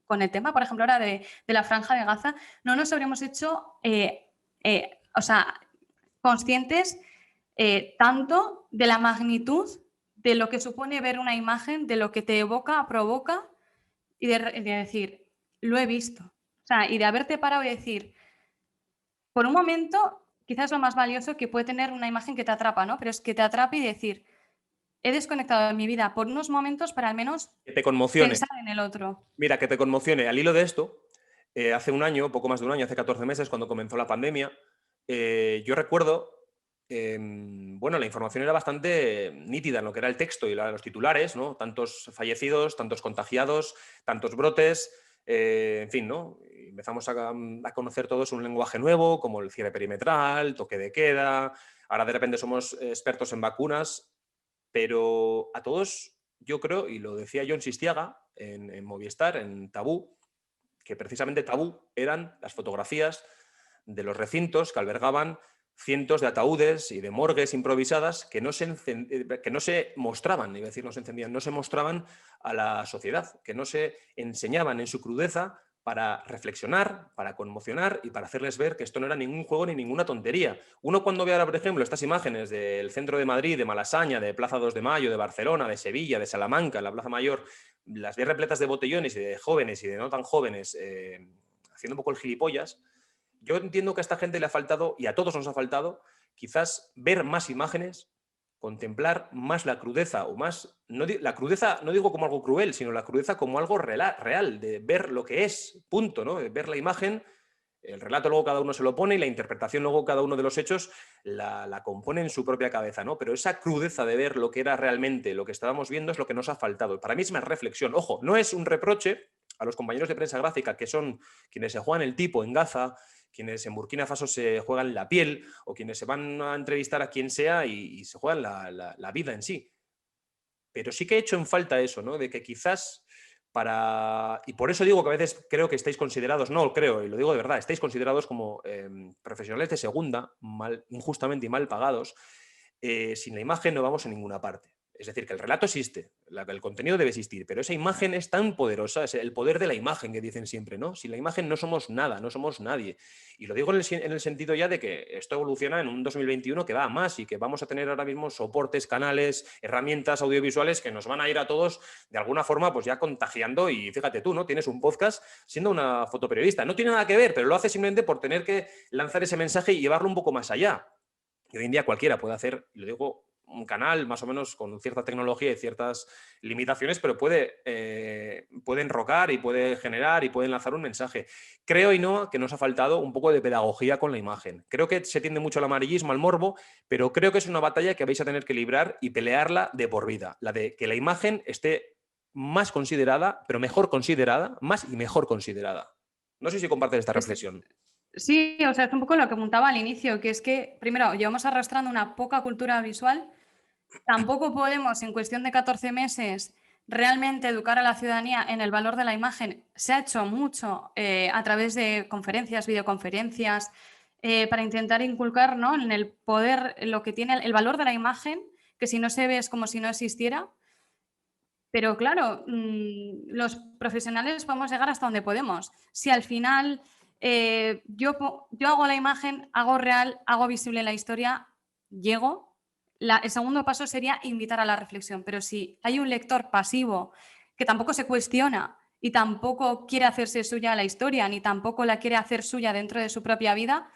con el tema, por ejemplo, ahora de la Franja de Gaza, no nos habríamos hecho, o sea, conscientes tanto de la magnitud de lo que supone ver una imagen, de lo que te evoca, provoca, y de decir, lo he visto. O sea, y de haberte parado y decir, por un momento, quizás lo más valioso que puede tener una imagen que te atrapa, ¿no? Pero es que te atrape y decir, he desconectado de mi vida por unos momentos para al menos Que te conmocione. pensar en el otro. Mira, que te conmocione. Al hilo de esto, hace un año, poco más de un año, hace 14 meses, cuando comenzó la pandemia, yo recuerdo, bueno, la información era bastante nítida en lo que era el texto y los titulares, ¿no? Tantos fallecidos, tantos contagiados, tantos brotes, en fin, ¿no? Y empezamos a conocer todos un lenguaje nuevo, como el cierre perimetral, toque de queda. Ahora de repente somos expertos en vacunas, pero a todos, yo creo, y lo decía John Sistiaga en Movistar, en Tabú, que precisamente tabú eran las fotografías de los recintos que albergaban cientos de ataúdes y de morgues improvisadas que no se mostraban, iba a decir no se encendían, no se mostraban a la sociedad, que no se enseñaban en su crudeza para reflexionar, para conmocionar y para hacerles ver que esto no era ningún juego ni ninguna tontería. Uno cuando ve ahora, por ejemplo, estas imágenes del centro de Madrid, de Malasaña, de Plaza 2 de Mayo, de Barcelona, de Sevilla, de Salamanca, la Plaza Mayor, las ve repletas de botellones y de jóvenes y de no tan jóvenes haciendo un poco el gilipollas, yo entiendo que a esta gente le ha faltado, y a todos nos ha faltado, quizás ver más imágenes, contemplar más la crudeza, o más, no, la crudeza no digo como algo cruel, sino la crudeza como algo real, de ver lo que es, punto, ¿no? De ver la imagen El relato luego cada uno se lo pone y la interpretación luego cada uno de los hechos la compone en su propia cabeza, ¿no? Pero esa crudeza de ver lo que era realmente, lo que estábamos viendo es lo que nos ha faltado. Para mí es más reflexión. Ojo, no es un reproche a los compañeros de prensa gráfica, que son quienes se juegan el tipo en Gaza, quienes en Burkina Faso se juegan la piel, o quienes se van a entrevistar a quien sea y se juegan la vida en sí. Pero sí que he hecho en falta eso, ¿no? De que quizás y por eso digo que a veces creo que estáis considerados, no lo creo, y lo digo de verdad, estáis considerados como profesionales de segunda, injustamente y mal pagados. Sin la imagen no vamos a ninguna parte. Es decir, que el relato existe, el contenido debe existir, pero esa imagen es tan poderosa, es el poder de la imagen que dicen siempre, ¿no? Sin la imagen no somos nada, no somos nadie. Y lo digo en el sentido ya de que esto evoluciona en un 2021 que va a más y que vamos a tener ahora mismo soportes, canales, herramientas audiovisuales que nos van a ir a todos de alguna forma pues ya contagiando. Y fíjate tú, ¿no? Tienes un podcast siendo una fotoperiodista. No tiene nada que ver, pero lo hace simplemente por tener que lanzar ese mensaje y llevarlo un poco más allá. Y hoy en día cualquiera puede hacer, y lo digo, un canal más o menos con cierta tecnología y ciertas limitaciones, pero puede enrocar y puede generar y puede lanzar un mensaje. Creo, y no, que nos ha faltado un poco de pedagogía con la imagen. Creo que se tiende mucho al amarillismo, al morbo, pero creo que es una batalla que vais a tener que librar y pelearla de por vida. La de que la imagen esté más considerada, pero mejor considerada, más y mejor considerada. No sé si compartes esta reflexión. Sí, o sea, es un poco lo que apuntaba al inicio, que es que, primero, llevamos arrastrando una poca cultura visual. Tampoco podemos, en cuestión de 14 meses, realmente educar a la ciudadanía en el valor de la imagen. Se ha hecho mucho a través de conferencias, videoconferencias, para intentar inculcar, ¿no?, en el poder, lo que tiene el valor de la imagen, que si no se ve es como si no existiera. Pero claro, los profesionales podemos llegar hasta donde podemos. Si al final yo hago la imagen, hago real, hago visible la historia, llego, el segundo paso sería invitar a la reflexión. Pero si hay un lector pasivo que tampoco se cuestiona y tampoco quiere hacerse suya la historia, ni tampoco la quiere hacer suya dentro de su propia vida,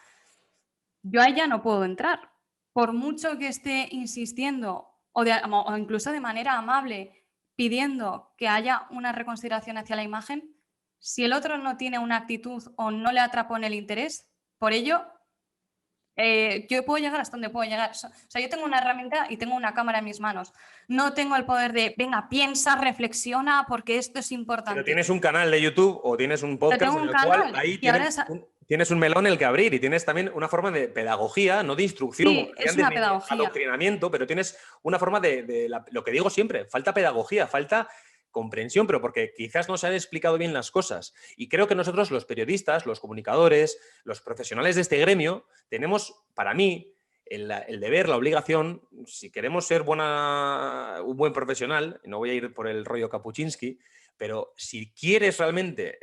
yo a ella no puedo entrar. Por mucho que esté insistiendo o incluso de manera amable pidiendo que haya una reconsideración hacia la imagen, si el otro no tiene una actitud o no le atrapó en el interés, por ello, yo puedo llegar hasta donde puedo llegar. O sea, yo tengo una herramienta y tengo una cámara en mis manos. No tengo el poder de, venga, piensa, reflexiona, porque esto es importante. Pero tienes un canal de YouTube o tienes un podcast tengo un en el canal, cual ahí y ahora tienes un melón en el que abrir y tienes también una forma de pedagogía, no de instrucción, sí, es de una pedagogía. adoctrinamiento, pero tienes una forma lo que digo siempre, falta pedagogía, falta comprensión, pero porque quizás no se han explicado bien las cosas. Y creo que nosotros, los periodistas, los comunicadores, los profesionales de este gremio, tenemos, para mí, el deber, la obligación, si queremos ser un buen profesional, no voy a ir por el rollo Kapuczynski, pero si quieres realmente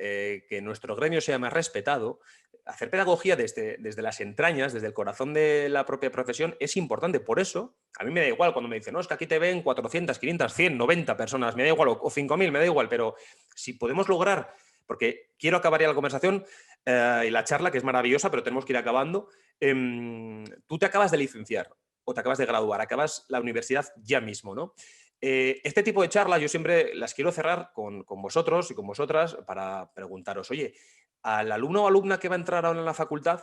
que nuestro gremio sea más respetado, hacer pedagogía desde las entrañas, desde el corazón de la propia profesión, es importante. Por eso, a mí me da igual cuando me dicen, no, es que aquí te ven 400, 500, 100, 90 personas, me da igual, o 5.000, me da igual, pero si podemos lograr, porque quiero acabar ya la conversación y la charla, que es maravillosa, pero tenemos que ir acabando. Tú te acabas de licenciar o te acabas de graduar, acabas la universidad ya mismo, ¿no? Este tipo de charlas yo siempre las quiero cerrar con vosotros y con vosotras para preguntaros, oye, al alumno o alumna que va a entrar ahora en la facultad,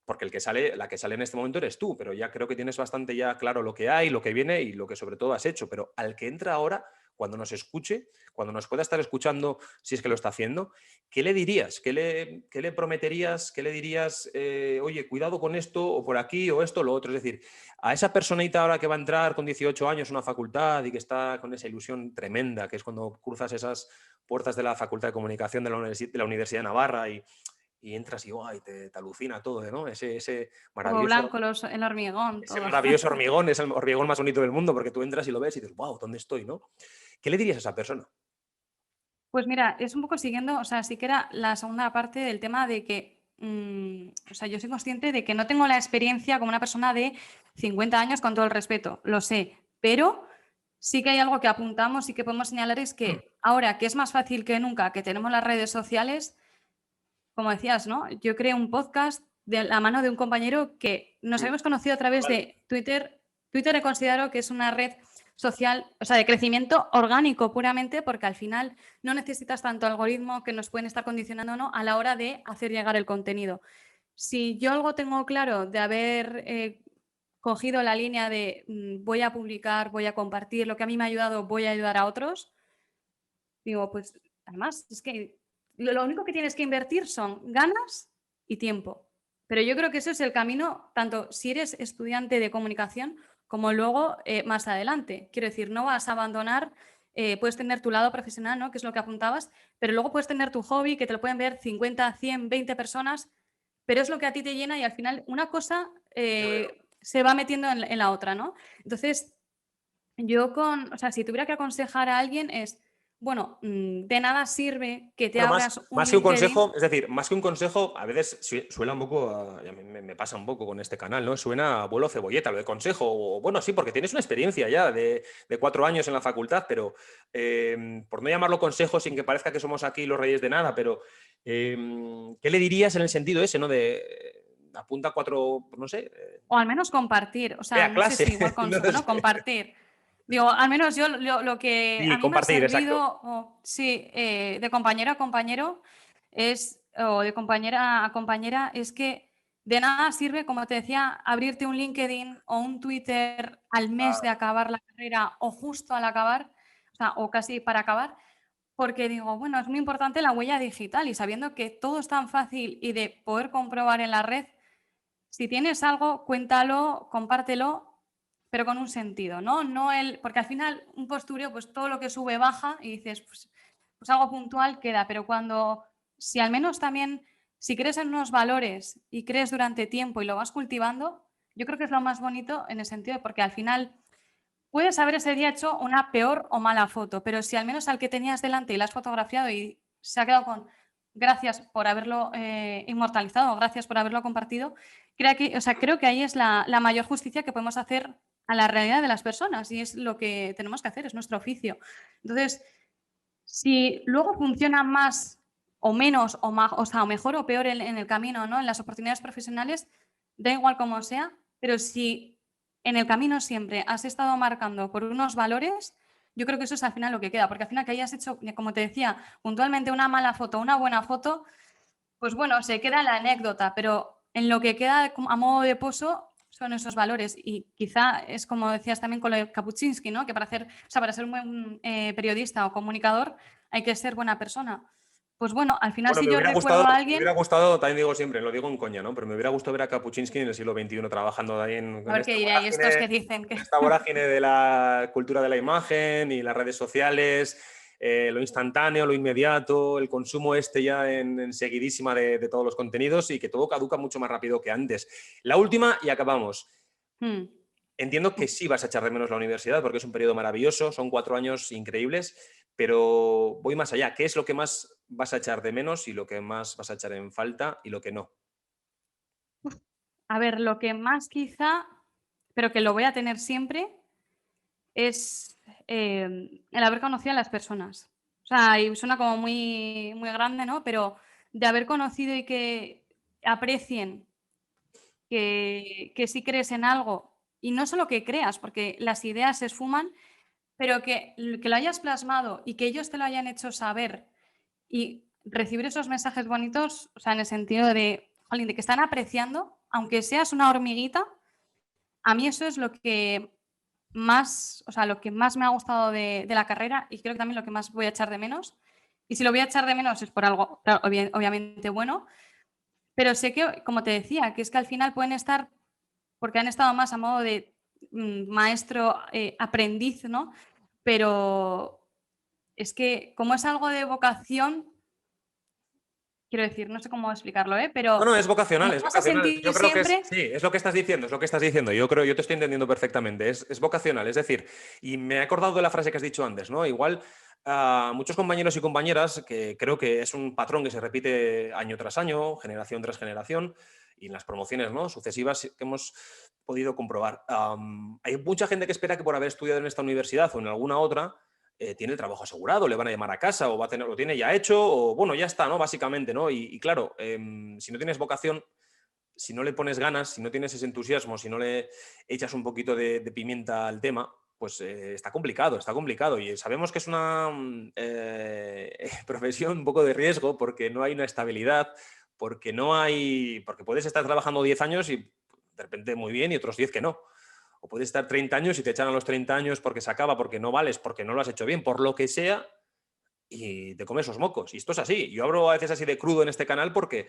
porque la que sale en este momento eres tú, pero ya creo que tienes bastante ya claro lo que hay, lo que viene y lo que sobre todo has hecho, pero al que entra ahora, cuando nos escuche, cuando nos pueda estar escuchando, si es que lo está haciendo, ¿qué le dirías? ¿Qué le prometerías? ¿Qué le dirías? Oye, cuidado con esto, o por aquí, o esto, o lo otro. Es decir, a esa personita ahora que va a entrar con 18 años a una facultad y que está con esa ilusión tremenda, que es cuando cruzas esas puertas de la Facultad de Comunicación de la Universidad de Navarra y entras y ¡ay! Te alucina todo, ¿no? Ese Como maravilloso, blanco, el hormigón, ese todo. maravilloso hormigón, es el hormigón más bonito del mundo, porque tú entras y lo ves y dices, wow, ¿dónde estoy, no? ¿Qué le dirías a esa persona? Pues mira, es un poco siguiendo, o sea, sí que era la segunda parte del tema de que, o sea, yo soy consciente de que no tengo la experiencia como una persona de 50 años, con todo el respeto, lo sé, pero sí que hay algo que apuntamos y que podemos señalar, es que ahora que es más fácil que nunca, que tenemos las redes sociales, como decías, ¿no? Yo creé un podcast de la mano de un compañero que nos habíamos conocido a través de Twitter. Twitter considero que es una red social, o sea, de crecimiento orgánico puramente, porque al final no necesitas tanto algoritmo que nos pueden estar condicionando, ¿no?, a la hora de hacer llegar el contenido. Si yo algo tengo claro de haber cogido la línea de voy a publicar, voy a compartir, lo que a mí me ha ayudado, voy a ayudar a otros, digo, pues además es que lo único que tienes que invertir son ganas y tiempo. Pero yo creo que eso es el camino, tanto si eres estudiante de comunicación como luego más adelante. Quiero decir, no vas a abandonar, puedes tener tu lado profesional, ¿no?, que es lo que apuntabas, pero luego puedes tener tu hobby, que te lo pueden ver 50, 100, 20 personas, pero es lo que a ti te llena y al final una cosa se va metiendo en la otra, ¿no? Entonces, o sea, si tuviera que aconsejar a alguien es, bueno, de nada sirve que te Bueno, abras un más que un LinkedIn. consejo, es decir, más que un consejo, a veces suena un poco, y a mí me pasa un poco con este canal, ¿no? Suena a abuelo cebolleta, lo de consejo, o bueno, sí, porque tienes una experiencia ya de 4 años en la facultad, pero por no llamarlo consejo sin que parezca que somos aquí los reyes de nada, pero ¿qué le dirías en el sentido ese, ¿no? De apunta 4, no sé, O al menos compartir, o ve sea, a no sé clase, si igual no consejo, lo ¿no? sé. Compartir. Digo, al menos yo lo que a Sí, mí me ha compartir, exacto. servido, sí, de compañero a compañero o de compañera a compañera, es que de nada sirve, como te decía, abrirte un LinkedIn o un Twitter al mes de acabar la carrera o justo al acabar, o sea, o casi para acabar, porque digo, bueno, es muy importante la huella digital y sabiendo que todo es tan fácil y de poder comprobar en la red, si tienes algo, cuéntalo, compártelo, pero con un sentido, ¿no? Porque al final un postureo, pues todo lo que sube baja y dices, pues algo puntual queda, pero si al menos también, si crees en unos valores y crees durante tiempo y lo vas cultivando, yo creo que es lo más bonito en el sentido de, porque al final puedes haber ese día hecho una peor o mala foto, pero si al menos al que tenías delante y la has fotografiado y se ha quedado con gracias por haberlo inmortalizado, gracias por haberlo compartido, creo que ahí es la mayor justicia que podemos hacer a la realidad de las personas y es lo que tenemos que hacer, es nuestro oficio. Entonces, si luego funciona más o menos, o sea, o mejor o peor en el camino, ¿no?, en las oportunidades profesionales, da igual como sea, pero si en el camino siempre has estado marcando por unos valores, yo creo que eso es al final lo que queda, porque al final que hayas hecho, como te decía, puntualmente una mala foto, una buena foto, pues bueno, se queda la anécdota, pero en lo que queda a modo de pozo son esos valores y quizá es como decías también con lo de Kapuczynski, ¿no?, que para ser un buen periodista o comunicador hay que ser buena persona. Pues bueno, al final Bueno, si yo recuerdo a me hubiera alguien, gustado, también digo siempre, lo digo en coña, ¿no? Pero me hubiera gustado ver a Kapuczynski en el siglo XXI trabajando ahí a en ver qué dirá, y estos que dicen que... esta vorágine de la cultura de la imagen y las redes sociales, lo instantáneo, lo inmediato, el consumo este ya en seguidísima de todos los contenidos y que todo caduca mucho más rápido que antes. La última y acabamos. Hmm. Entiendo que sí vas a echar de menos la universidad porque es un periodo maravilloso, son 4 años increíbles, pero voy más allá. ¿Qué es lo que más vas a echar de menos y lo que más vas a echar en falta y lo que no? A ver, lo que más quizá, pero que lo voy a tener siempre, es el haber conocido a las personas. O sea, y suena como muy, muy grande, ¿no? Pero de haber conocido y que aprecien que sí crees en algo y no solo que creas, porque las ideas se esfuman, pero que lo hayas plasmado y que ellos te lo hayan hecho saber y recibir esos mensajes bonitos, o sea, en el sentido de, jolín, de que están apreciando, aunque seas una hormiguita, a mí eso es lo que más, o sea, lo que más me ha gustado de la carrera y creo que también lo que más voy a echar de menos. Y si lo voy a echar de menos es por algo, claro, obviamente bueno, pero sé que, como te decía, que es que al final pueden estar, porque han estado más a modo de maestro, aprendiz, ¿no? Pero es que como es algo de vocación, quiero decir, no sé cómo explicarlo, ¿eh? No, Pero no, es vocacional, como es vas a vocacional. Yo sentir creo que es, siempre, sí, es lo que estás diciendo, es lo que estás diciendo. Yo creo, yo te estoy entendiendo perfectamente. Es vocacional, es decir, y me he acordado de la frase que has dicho antes, ¿no? Igual muchos compañeros y compañeras, que creo que es un patrón que se repite año tras año, generación tras generación, y en las promociones, ¿no?, sucesivas que hemos podido comprobar. Hay mucha gente que espera que por haber estudiado en esta universidad o en alguna otra, tiene el trabajo asegurado, le van a llamar a casa o va a tener, lo tiene ya hecho o bueno, ya está, ¿no? Básicamente, ¿no? Y claro, si no tienes vocación, si no le pones ganas, si no tienes ese entusiasmo, si no le echas un poquito de pimienta al tema, pues está complicado, está complicado. Y sabemos que es una profesión un poco de riesgo porque no hay una estabilidad, porque puedes estar trabajando 10 años y de repente muy bien y otros 10 que no. O puedes estar 30 años y te echan a los 30 años porque se acaba, porque no vales, porque no lo has hecho bien, por lo que sea, y te comes esos mocos. Y esto es así. Yo hablo a veces así de crudo en este canal porque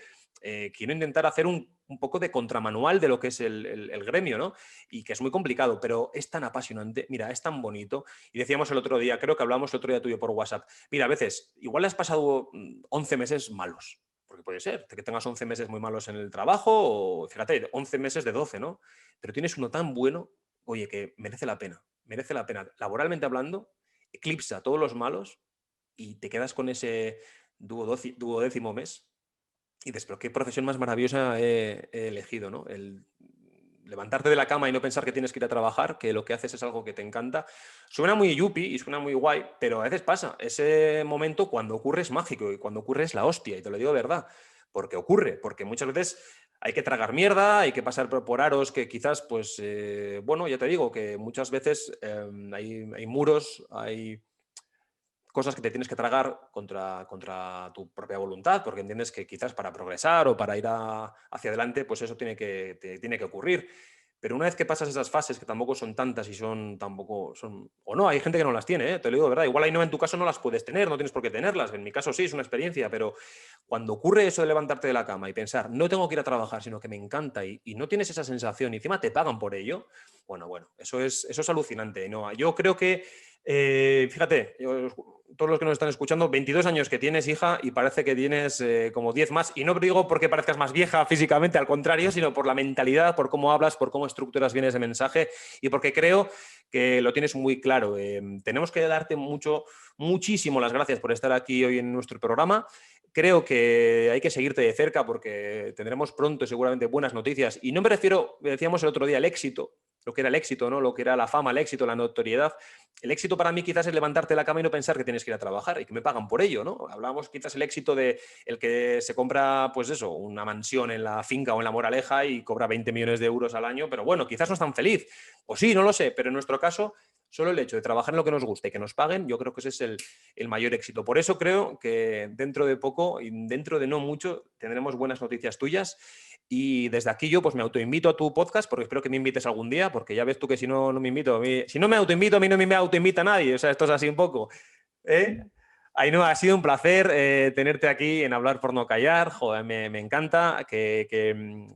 quiero intentar hacer un poco de contramanual de lo que es el gremio, ¿no? Y que es muy complicado, pero es tan apasionante. Mira, es tan bonito. Y decíamos el otro día, creo que hablamos el otro día tuyo por WhatsApp. Mira, a veces, igual le has pasado 11 meses malos. Porque puede ser que tengas 11 meses muy malos en el trabajo o, fíjate, 11 meses de 12, ¿no? Pero tienes uno tan bueno, oye, que merece la pena. Merece la pena. Laboralmente hablando, eclipsa todos los malos y te quedas con ese duodécimo mes y dices, pero qué profesión más maravillosa he elegido, ¿no? El levantarte de la cama y no pensar que tienes que ir a trabajar, que lo que haces es algo que te encanta. Suena muy yuppie y suena muy guay, pero a veces pasa. Ese momento cuando ocurre es mágico y cuando ocurre es la hostia, y te lo digo de verdad, porque ocurre, porque muchas veces hay que tragar mierda, hay que pasar por aros que quizás, pues, bueno, ya te digo, que muchas veces hay muros, hay cosas que te tienes que tragar contra tu propia voluntad, porque entiendes que quizás para progresar o para ir hacia adelante, pues eso tiene que ocurrir. Pero una vez que pasas esas fases, que tampoco son tantas y o no, hay gente que no las tiene, te lo digo de verdad. Igual ahí no, en tu caso no las puedes tener, no tienes por qué tenerlas. En mi caso sí, es una experiencia, pero cuando ocurre eso de levantarte de la cama y pensar, no tengo que ir a trabajar, sino que me encanta y no tienes esa sensación y encima te pagan por ello, bueno, eso es alucinante, ¿no? Yo creo que, fíjate, todos los que nos están escuchando, 22 años que tienes, hija, y parece que tienes como 10 más. Y no digo porque parezcas más vieja físicamente, al contrario, sino por la mentalidad, por cómo hablas, por cómo estructuras bien ese mensaje y porque creo que lo tienes muy claro. Tenemos que darte muchísimo las gracias por estar aquí hoy en nuestro programa. Creo que hay que seguirte de cerca porque tendremos pronto seguramente buenas noticias. Y no me refiero, decíamos el otro día, al éxito, lo que era el éxito, ¿no? Lo que era la fama, el éxito, la notoriedad. El éxito para mí quizás es levantarte de la cama y no pensar que tienes que ir a trabajar y que me pagan por ello, ¿no? Hablábamos quizás el éxito de el que se compra, pues eso, una mansión en la finca o en la Moraleja y cobra 20 millones de euros al año, pero bueno, quizás no es tan feliz. O sí, no lo sé, pero en nuestro caso, solo el hecho de trabajar en lo que nos guste y que nos paguen, yo creo que ese es el mayor éxito. Por eso creo que dentro de poco y dentro de no mucho tendremos buenas noticias tuyas. Y desde aquí yo pues me autoinvito a tu podcast porque espero que me invites algún día, porque ya ves tú que si no me invito, si no me autoinvito, a mí no me autoinvita nadie, o sea, esto es así un poco. Ainhoa, ha sido un placer tenerte aquí en Hablar por no callar. Joder, me encanta que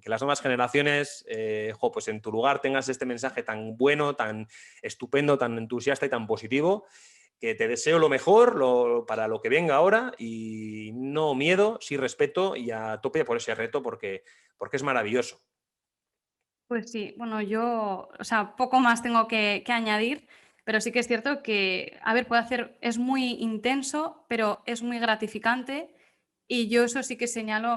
las nuevas generaciones, pues en tu lugar tengas este mensaje tan bueno, tan estupendo, tan entusiasta y tan positivo, que te deseo lo mejor para lo que venga ahora y no miedo, sí respeto y a tope por ese reto porque es maravilloso. Pues sí, bueno, yo, o sea, poco más tengo que añadir, pero sí que es cierto que, a ver, es muy intenso, pero es muy gratificante. Y yo eso sí que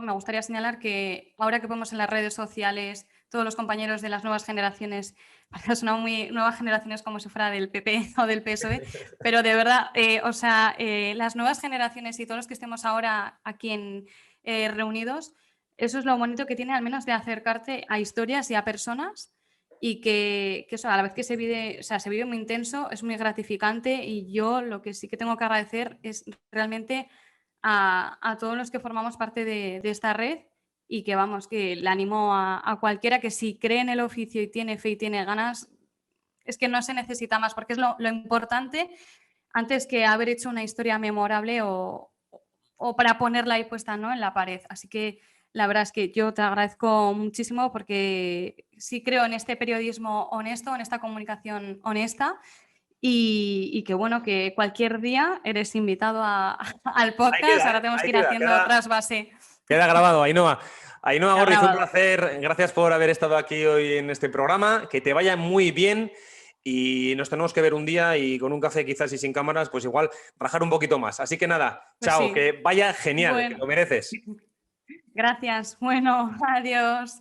me gustaría señalar que ahora que vemos en las redes sociales todos los compañeros de las nuevas generaciones, ha sonado muy nuevas generaciones como si fuera del PP o del PSOE, pero de verdad, o sea, las nuevas generaciones y todos los que estemos ahora aquí reunidos, eso es lo bonito que tiene al menos de acercarte a historias y a personas y que eso, a la vez que se vive, o sea, se vive muy intenso, es muy gratificante y yo lo que sí que tengo que agradecer es realmente a todos los que formamos parte de esta red y que vamos, que le animo a cualquiera que si cree en el oficio y tiene fe y tiene ganas, es que no se necesita más porque es lo importante antes que haber hecho una historia memorable o para ponerla ahí puesta, ¿no?, en la pared. Así que la verdad es que yo te agradezco muchísimo porque sí creo en este periodismo honesto, en esta comunicación honesta y que bueno, que cualquier día eres invitado al podcast. Ahora tenemos que ir haciendo trasvase. Queda grabado, Ainhoa. Ainhoa Gorriz, un Grabado. placer. Gracias por haber estado aquí hoy en este programa. Que te vaya muy bien y nos tenemos que ver un día y con un café quizás y sin cámaras, pues igual rajar un poquito más. Así que nada, Pues chao, sí. que vaya genial, que Bueno, lo mereces. gracias. Bueno, adiós.